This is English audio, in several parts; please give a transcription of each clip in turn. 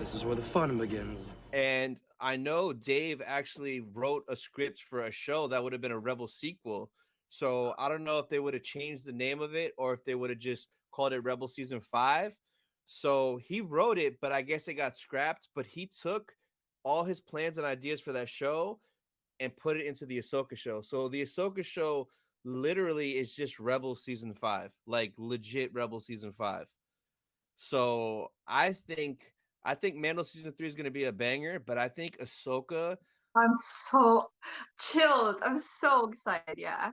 This is where the fun begins. And I know Dave actually wrote a script for a show that would have been a Rebel sequel. So I don't know if they would have changed the name of it or if they would have just called it Rebel Season 5. So he wrote it, but I guess it got scrapped. But he took all his plans and ideas for that show and put it into the Ahsoka show. So the Ahsoka show literally is just Rebel Season 5, like legit Rebel Season 5. So I think Mando season 3 is going to be a banger, but I think Ahsoka. I'm so chills. I'm so excited. Yeah.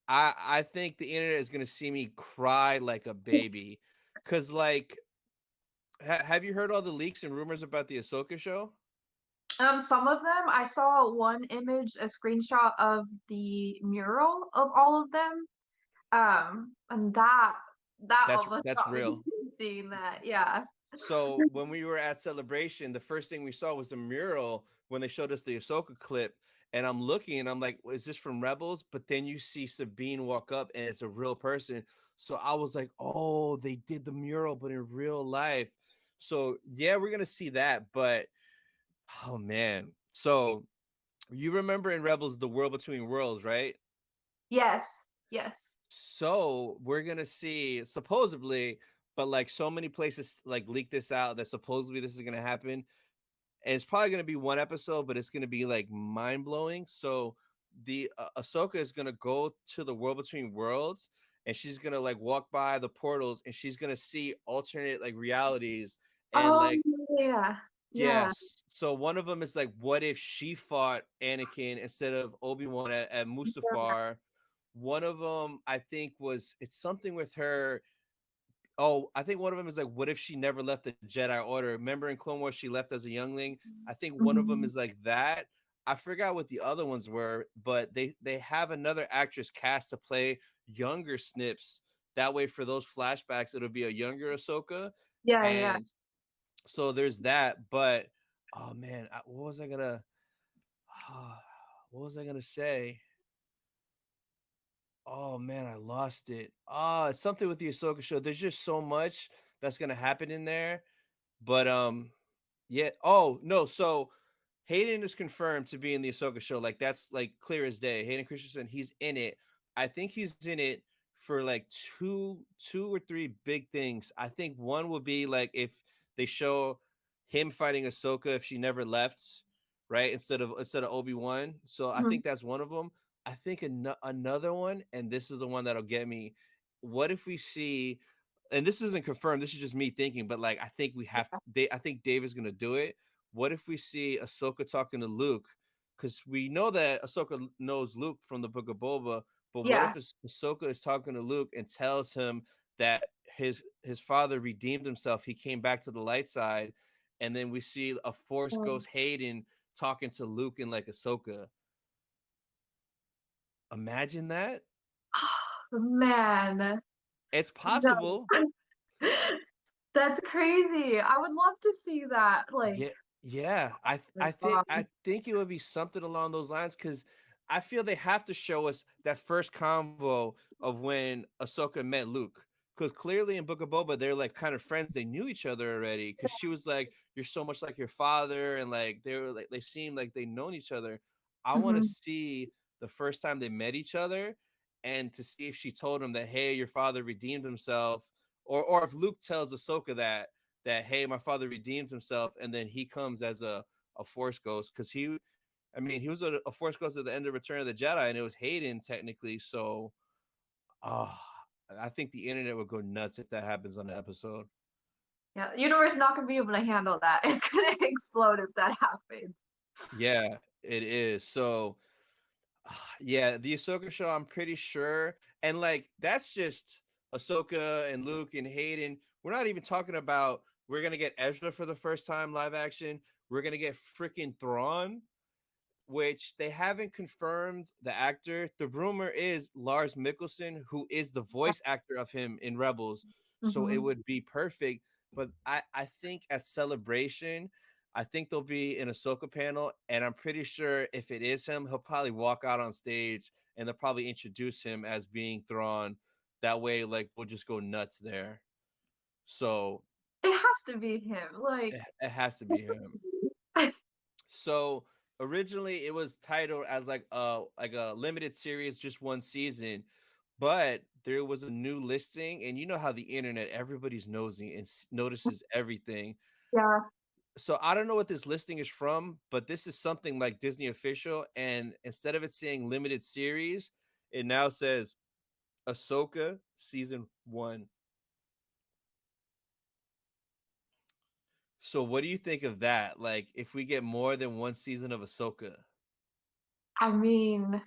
I think the internet is going to see me cry like a baby, cause like, have you heard all the leaks and rumors about the Ahsoka show? Some of them I saw one image, a screenshot of the mural of all of them. And that That's almost that's got me real. seeing that. Yeah. So when we were at Celebration, the first thing we saw was the mural when they showed us the Ahsoka clip. And I'm looking and I'm like, is this from Rebels? But then you see Sabine walk up and it's a real person. So I was like, oh, they did the mural, but in real life. So yeah, we're gonna see that. But oh man. So you remember in Rebels the World Between Worlds, right? Yes. Yes. So we're gonna see supposedly, but like so many places like leak this out that supposedly this is gonna happen. And it's probably going to be one episode, but it's going to be like mind blowing. So the Ahsoka is going to go to the world between worlds, and she's going to like walk by the portals, and she's going to see alternate like realities, and Oh like yeah. Yeah. yes. So one of them is like, what if she fought Anakin instead of Obi-Wan at Mustafar? One of them, I think, was it's something with her. Oh, I think one of them is like, what if she never left the Jedi Order? Remember in Clone Wars, she left as a youngling. I think one of them Mhm. is like that. I forgot what the other ones were, but they have another actress cast to play younger Snips. That way, for those flashbacks, it'll be a younger Ahsoka, Yeah, yeah. and so there's that. But oh man, what was I gonna? What was I gonna say? Oh man, I lost it. It's something with the Ahsoka show. There's just so much that's gonna happen in there. But yeah. Oh no, so Hayden is confirmed to be in the Ahsoka show. Like that's like clear as day. Hayden Christensen, he's in it. I think he's in it for like two or three big things. I think one will be like if they show him fighting Ahsoka if she never left, right? Instead of Obi-Wan. So I Mhm. think that's one of them. I think another one, and this is the one that'll get me. What if we see, and this isn't confirmed, this is just me thinking, but like I think we have to, I think Dave is gonna do it. What if we see Ahsoka talking to Luke? Because we know that Ahsoka knows Luke from the Book of Boba, but what if Yeah. Ahsoka is talking to Luke and tells him that his father redeemed himself, he came back to the light side, and then we see a Force Mm. Ghost Hayden talking to Luke and like Ahsoka. Imagine that. Man. It's No. possible. That's crazy. I would love to see that. Like, Yeah, yeah. my God. I think it would be something along those lines because I feel they have to show us that first convo of when Ahsoka met Luke. Because clearly in Book of Boba, they're like kind of friends. They knew each other already. Because she was like, "You're so much like your father," and like they were like they seemed like they known each other. I want to Mhm. see the first time they met each other, and to see if she told him that, "Hey, your father redeemed himself," or if Luke tells Ahsoka that hey, my father redeemed himself, and then he comes as a Force ghost because I mean, he was a Force ghost at the end of Return of the Jedi, and it was Hayden technically. So, uh, I think the internet would go nuts if that happens on the episode. Yeah, the universe is not gonna be able to handle that. It's gonna explode if that happens. Yeah, it is. So, yeah, the Ahsoka show, I'm pretty sure, and like that's just Ahsoka and Luke and Hayden. We're not even talking about we're gonna get Ezra for the first time live action. We're gonna get freaking Thrawn, which they haven't confirmed the actor. The rumor is Lars Mikkelsen, who is the voice actor of him in Rebels. So it Mhm. would be perfect. But I think at Celebration, I think there'll be an Ahsoka panel. And I'm pretty sure if it is him, he'll probably walk out on stage and they'll probably introduce him as being Thrawn. That way, like, we'll just go nuts there. So It has to be him. It has to be him. So originally it was titled as like a limited series, just one season, but there was a new listing, and you know how the internet, everybody's nosy and notices everything. Yeah. So I don't know what this listing is from, but this is something like Disney official, and instead of it saying limited series, it now says Ahsoka season 1. So what do you think of that? Like if we get more than one season of Ahsoka? I mean,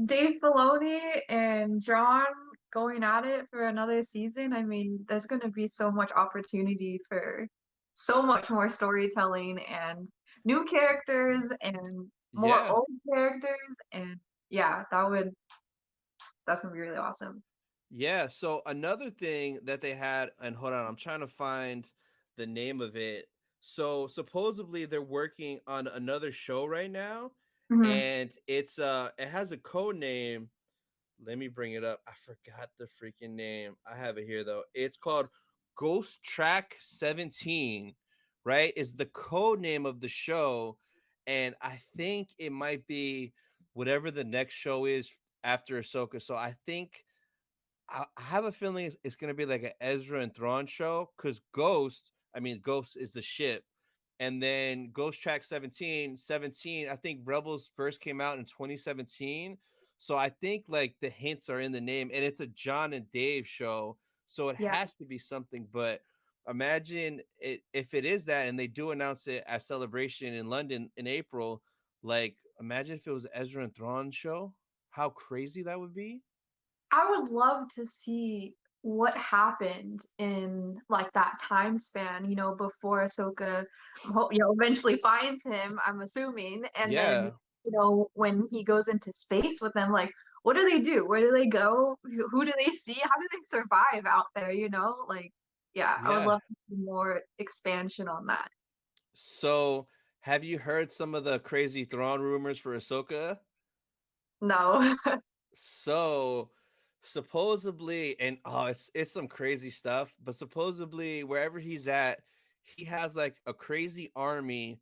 Dave Filoni and John going at it for another season. I mean, there's going to be so much opportunity for so much more storytelling and new characters and more Yeah. old characters. And yeah, that's going to be really awesome. Yeah, so another thing that they had, and hold on, I'm trying to find the name of it. So supposedly they're working on another show right now, Hmm. and it has a code name. Let me bring it up. I forgot the freaking name. I have it here though. It's called Ghost Track 17, right? Is the code name of the show, and I think it might be whatever the next show is after Ahsoka. So I think I have a feeling it's going to be like an Ezra and Thrawn show because Ghost is the ship. And then Ghost Track 17, I think Rebels first came out in 2017. So I think like the hints are in the name, and it's a John and Dave show. So it Yeah. has to be something. But imagine if it is that and they do announce it at Celebration in London in April, like imagine if it was Ezra and Thrawn show, how crazy that would be. I would love to see what happened in like that time span, before Ahsoka, eventually finds him, I'm assuming, and then, Yeah. when he goes into space with them, like, what do they do? Where do they go? Who do they see? How do they survive out there? Like, yeah, I would Yeah. love to see more expansion on that. So, have you heard some of the crazy Thrawn rumors for Ahsoka? No. So, supposedly, and it's some crazy stuff, but supposedly wherever he's at, he has like a crazy army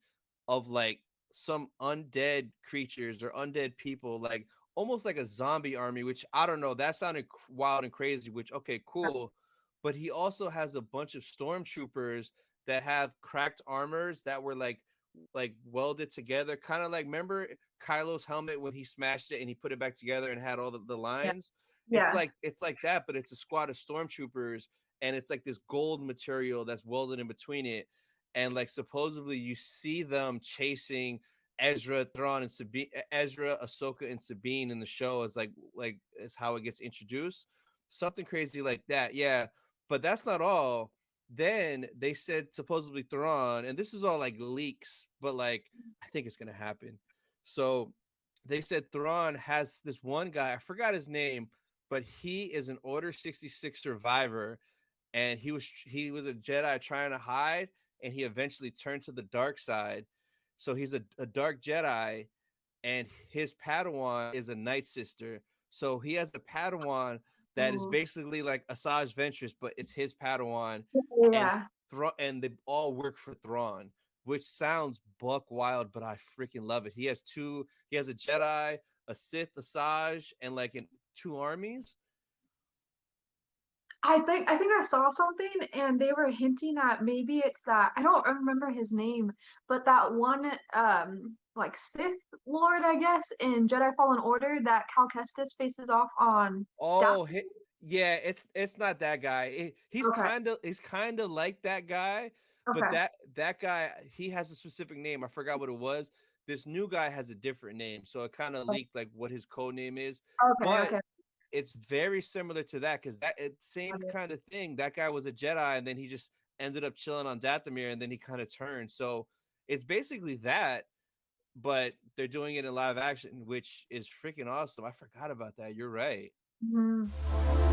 of like some undead creatures or undead people, like almost like a zombie army, which I don't know, that sounded wild and crazy, which okay, cool. But he also has a bunch of stormtroopers that have cracked armors that were like welded together, kind of like remember Kylo's helmet when he smashed it and he put it back together and had all the Yeah. lines. Yeah. It's like that, but it's a squad of stormtroopers, and it's like this gold material that's welded in between it. And like supposedly you see them chasing Ezra, Thrawn, and Sabine, Ezra, Ahsoka, and Sabine in the show as like is how it gets introduced. Something crazy like that, yeah. But that's not all. Then they said supposedly Thrawn, and this is all like leaks, but like I think it's gonna happen. So they said Thrawn has this one guy, I forgot his name, but he is an Order 66 survivor, and he was a Jedi trying to hide, and he eventually turned to the dark side. So he's a dark Jedi, and his Padawan is a Night Sister. So he has a Padawan that is Ooh. basically like Asajj Ventress, but it's his Padawan, and Yeah. And they all work for Thrawn, which sounds buck wild, but I freaking love it. He has two. He has a Jedi, a Sith, Asajj, and like in two armies. I think I saw something and they were hinting at maybe it's that I don't remember his name, but that one like Sith Lord, I guess, in Jedi Fallen Order that Cal Kestis faces off on Dathomir. Oh, yeah, it's not that guy. Okay. He's kind of like that guy, but Okay. that guy he has a specific name. I forgot what it was. This new guy has a different name, so it kind of leaked like what his code name is. Okay. But Okay. it's very similar to that because same Got it. kind of thing. That guy was a Jedi, and then he just ended up chilling on Dathomir, and then he kind of turned. So it's basically that, but they're doing it in live action, which is freaking awesome. I forgot about that. You're right. Mhm.